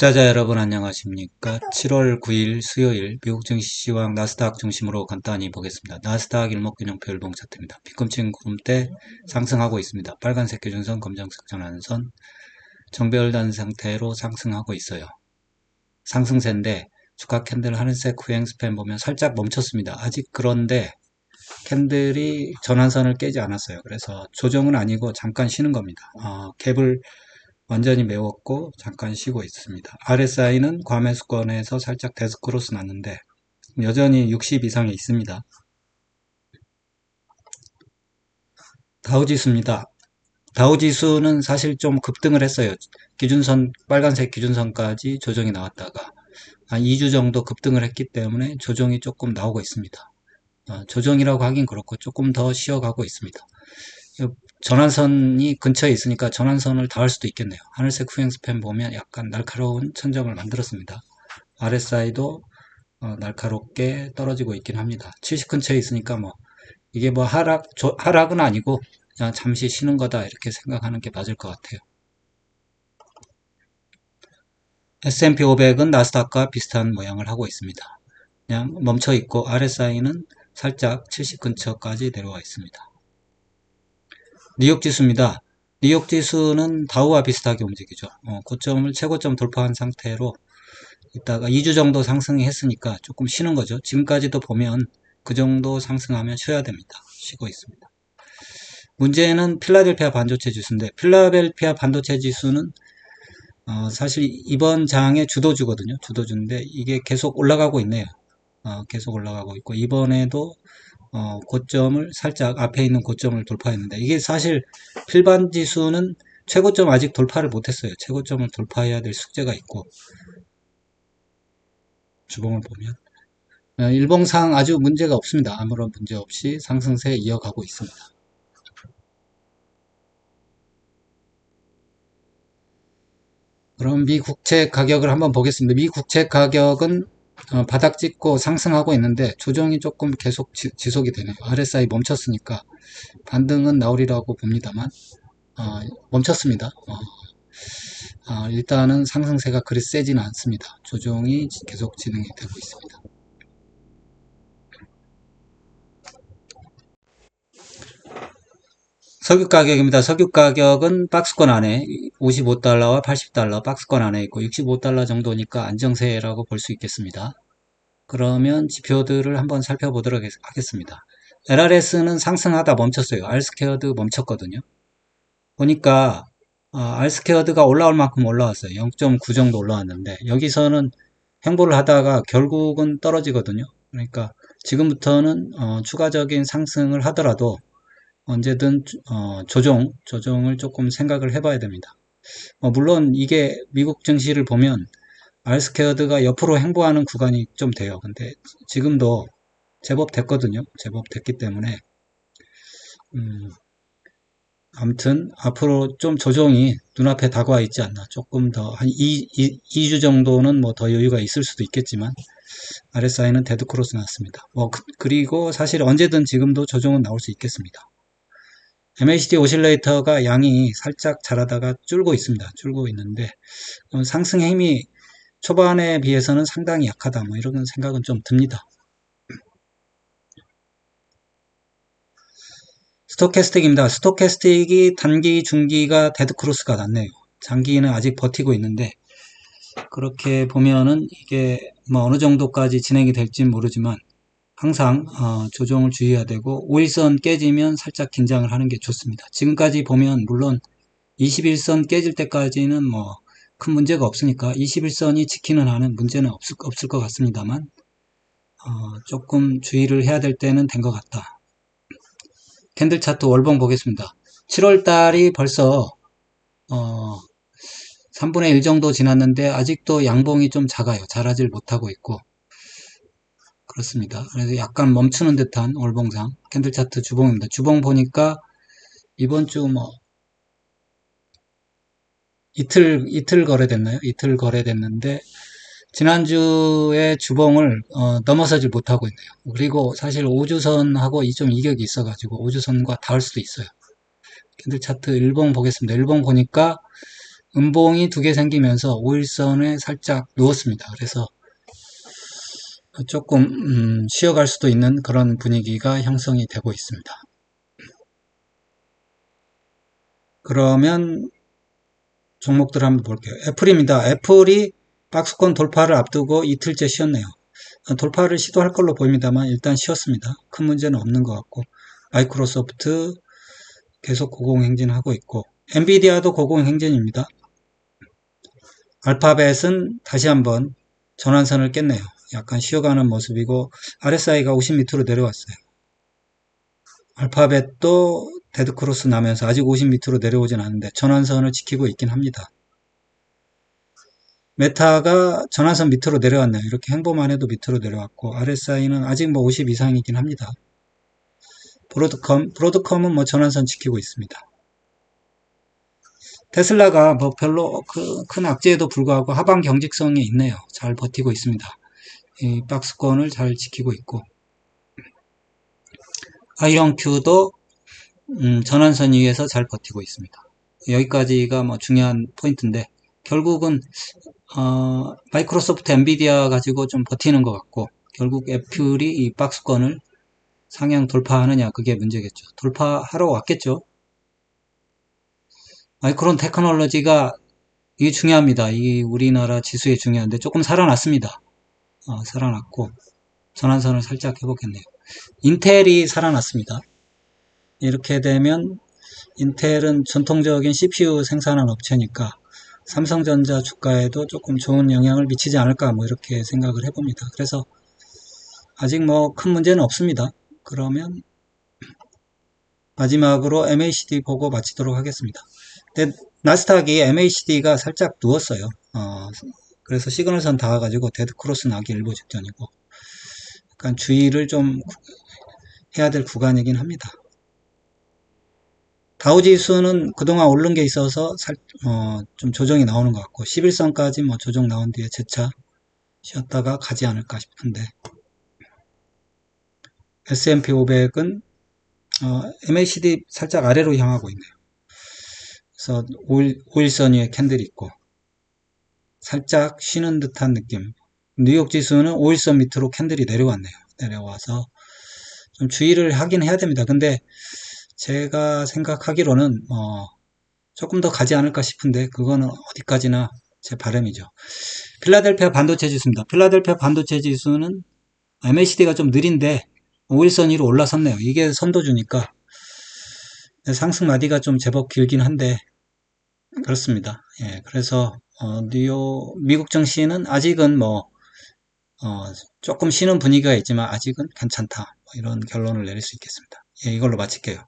투자자 여러분 안녕하십니까? 7월 9일 수요일 미국 증시 시황 나스닥 중심으로 간단히 보겠습니다. 나스닥 일목균형표 일봉 차트입니다. 뒤꿈치 구름대 상승하고 있습니다. 빨간색 기준선, 검정색 전환선 정배열단 상태로 상승하고 있어요. 상승세인데 주가 캔들 하늘색 후행 스팬 보면 살짝 멈췄습니다. 아직 그런데 캔들이 전환선을 깨지 않았어요. 그래서 조정은 아니고 잠깐 쉬는 겁니다. 갭을 완전히 메웠고 잠깐 쉬고 있습니다. RSI는 과매수권에서 살짝 데스크로스 났는데 여전히 60 이상에 있습니다. 다우지수입니다. 다우지수는 사실 좀 급등을 했어요. 기준선, 빨간색 기준선까지 조정이 나왔다가 한 2주 정도 급등을 했기 때문에 조정이 조금 나오고 있습니다. 조정이라고 하긴 그렇고 조금 더 쉬어가고 있습니다. 전환선이 근처에 있으니까 전환선을 닿을 수도 있겠네요. 하늘색 후행 스팬 보면 약간 날카로운 천정을 만들었습니다. RSI도 날카롭게 떨어지고 있긴 합니다. 70 근처에 있으니까 이게 하락은 아니고 그냥 잠시 쉬는 거다 이렇게 생각하는 게 맞을 것 같아요. S&P 500은 나스닥과 비슷한 모양을 하고 있습니다. 그냥 멈춰 있고 RSI는 살짝 70 근처까지 내려와 있습니다. 뉴욕 지수입니다. 뉴욕 지수는 다우와 비슷하게 움직이죠. 최고점 돌파한 상태로 있다가 2주 정도 상승이 했으니까 조금 쉬는 거죠. 지금까지도 보면 그 정도 상승하면 쉬어야 됩니다. 쉬고 있습니다. 문제는 필라델피아 반도체 지수인데 필라델피아 반도체 지수는 사실 이번 장의 주도주거든요. 주도주인데 이게 계속 올라가고 있네요. 계속 올라가고 있고 이번에도 고점을 살짝 앞에 있는 고점을 돌파했는데 이게 사실 필반 지수는 최고점 아직 돌파를 못했어요. 최고점을 돌파해야 될 숙제가 있고 주봉을 보면 일봉상 아주 문제가 없습니다. 아무런 문제 없이 상승세 이어가고 있습니다. 그럼 미 국채 가격을 한번 보겠습니다. 미 국채 가격은 바닥 찍고 상승하고 있는데 조정이 조금 계속 지속이 되네요. RSI 멈췄으니까 반등은 나오리라고 봅니다만 멈췄습니다. 일단은 상승세가 그리 세지는 않습니다. 조정이 계속 진행이 되고 있습니다. 석유 가격입니다. 석유 가격은 박스권 안에 55달러와 80달러 박스권 안에 있고 65달러 정도니까 안정세라고 볼 수 있겠습니다. 그러면 지표들을 한번 살펴보도록 하겠습니다. LRS는 상승하다 멈췄어요. R스퀘어드 멈췄거든요. 보니까 R스퀘어드가 올라올 만큼 올라왔어요. 0.9 정도 올라왔는데 여기서는 횡보를 하다가 결국은 떨어지거든요. 그러니까 지금부터는 추가적인 상승을 하더라도 언제든 조정을 조금 생각을 해봐야 됩니다. 물론 이게 미국 증시를 보면 R스퀘어드가 옆으로 횡보하는 구간이 좀 돼요. 근데 지금도 제법 됐거든요. 제법 됐기 때문에 아무튼 앞으로 좀 조정이 눈앞에 다가와 있지 않나. 조금 더 한 2주 정도는 더 여유가 있을 수도 있겠지만 RSI는 데드크로스 났습니다. 그리고 사실 언제든 지금도 조정은 나올 수 있겠습니다. MACD 오실레이터가 양이 살짝 자라다가 줄고 있습니다. 줄고 있는데 상승 힘이 초반에 비해서는 상당히 약하다. 이런 생각은 좀 듭니다. 스토캐스틱입니다. 스토캐스틱이 단기, 중기가 데드크로스가 났네요. 장기는 아직 버티고 있는데 그렇게 보면은 이게 어느 정도까지 진행이 될지 모르지만 항상 조정을 주의해야 되고 5일선 깨지면 살짝 긴장을 하는 게 좋습니다. 지금까지 보면 물론 21선 깨질 때까지는 큰 문제가 없으니까 21선이 지키는 한은 문제는 없을 것 같습니다만 조금 주의를 해야 될 때는 된 것 같다. 캔들 차트 월봉 보겠습니다. 7월 달이 벌써 3분의 1 정도 지났는데 아직도 양봉이 좀 작아요. 자라질 못하고 있고 그렇습니다. 그래서 약간 멈추는 듯한 월봉상 캔들 차트 주봉입니다. 주봉 보니까 이번 주 이틀 거래됐나요? 이틀 거래됐는데 지난주에 주봉을 넘어서질 못하고 있네요. 그리고 사실 5주선하고 좀 이격이 있어가지고 5주선과 닿을 수도 있어요. 캔들 차트 일봉 보겠습니다. 일봉 보니까 음봉이 두 개 생기면서 5일선에 살짝 누웠습니다. 그래서 조금 쉬어갈 수도 있는 그런 분위기가 형성이 되고 있습니다. 그러면 종목들 한번 볼게요. 애플입니다. 애플이 박스권 돌파를 앞두고 이틀째 쉬었네요. 돌파를 시도할 걸로 보입니다만 일단 쉬었습니다. 큰 문제는 없는 것 같고, 마이크로소프트 계속 고공행진하고 있고, 엔비디아도 고공행진입니다. 알파벳은 다시 한번 전환선을 깼네요. 약간 쉬어가는 모습이고 RSI가 50 밑으로 내려왔어요. 알파벳도 데드크로스 나면서 아직 50 밑으로 내려오진 않는데 전환선을 지키고 있긴 합니다. 메타가 전환선 밑으로 내려왔네요. 이렇게 행보만 해도 밑으로 내려왔고 RSI는 아직 뭐 50 이상이긴 합니다. 브로드컴은 뭐 전환선 지키고 있습니다. 테슬라가 뭐 별로 큰 악재에도 불구하고 하방 경직성이 있네요. 잘 버티고 있습니다. 이 박스권을 잘 지키고 있고 아이언큐도 전환선 위에서 잘 버티고 있습니다. 여기까지가 뭐 중요한 포인트인데 결국은 마이크로소프트 엔비디아 가지고 좀 버티는 것 같고 결국 애플이 이 박스권을 상향 돌파하느냐 그게 문제겠죠. 돌파하러 왔겠죠. 마이크론 테크놀로지가 이게 중요합니다. 이 우리나라 지수에 중요한데 조금 살아났습니다. 살아났고 전환선을 살짝 회복했네요. 인텔이 살아났습니다. 이렇게 되면 인텔은 전통적인 CPU 생산한 업체니까 삼성전자 주가에도 조금 좋은 영향을 미치지 않을까 뭐 이렇게 생각을 해봅니다. 그래서 아직 뭐 큰 문제는 없습니다. 그러면 마지막으로 MACD 보고 마치도록 하겠습니다. 근데 나스닥이 MACD가 살짝 누웠어요. 그래서 시그널선 닿아가지고 데드크로스 나기 일보 직전이고 약간 주의를 좀 해야 될 구간이긴 합니다. 다우지수는 그동안 오른 게 있어서 좀 조정이 나오는 것 같고 11선까지 뭐 조정 나온 뒤에 재차 쉬었다가 가지 않을까 싶은데 S&P 500은 MACD 살짝 아래로 향하고 있네요. 그래서 5일선 위에 캔들이 있고 살짝 쉬는 듯한 느낌. 뉴욕 지수는 5일선 밑으로 캔들이 내려왔네요. 내려와서 좀 주의를 하긴 해야 됩니다. 근데 제가 생각하기로는 조금 더 가지 않을까 싶은데 그거는 어디까지나 제 바람이죠. 필라델피아 반도체 지수입니다. 필라델피아 반도체 지수는 MACD가 좀 느린데 5일선 위로 올라섰네요. 이게 선도주니까 상승 마디가 좀 제법 길긴 한데 그렇습니다. 예, 그래서 뉴욕 미국 증시는 아직은 조금 쉬는 분위기가 있지만 아직은 괜찮다. 뭐 이런 결론을 내릴 수 있겠습니다. 예, 이걸로 마칠게요.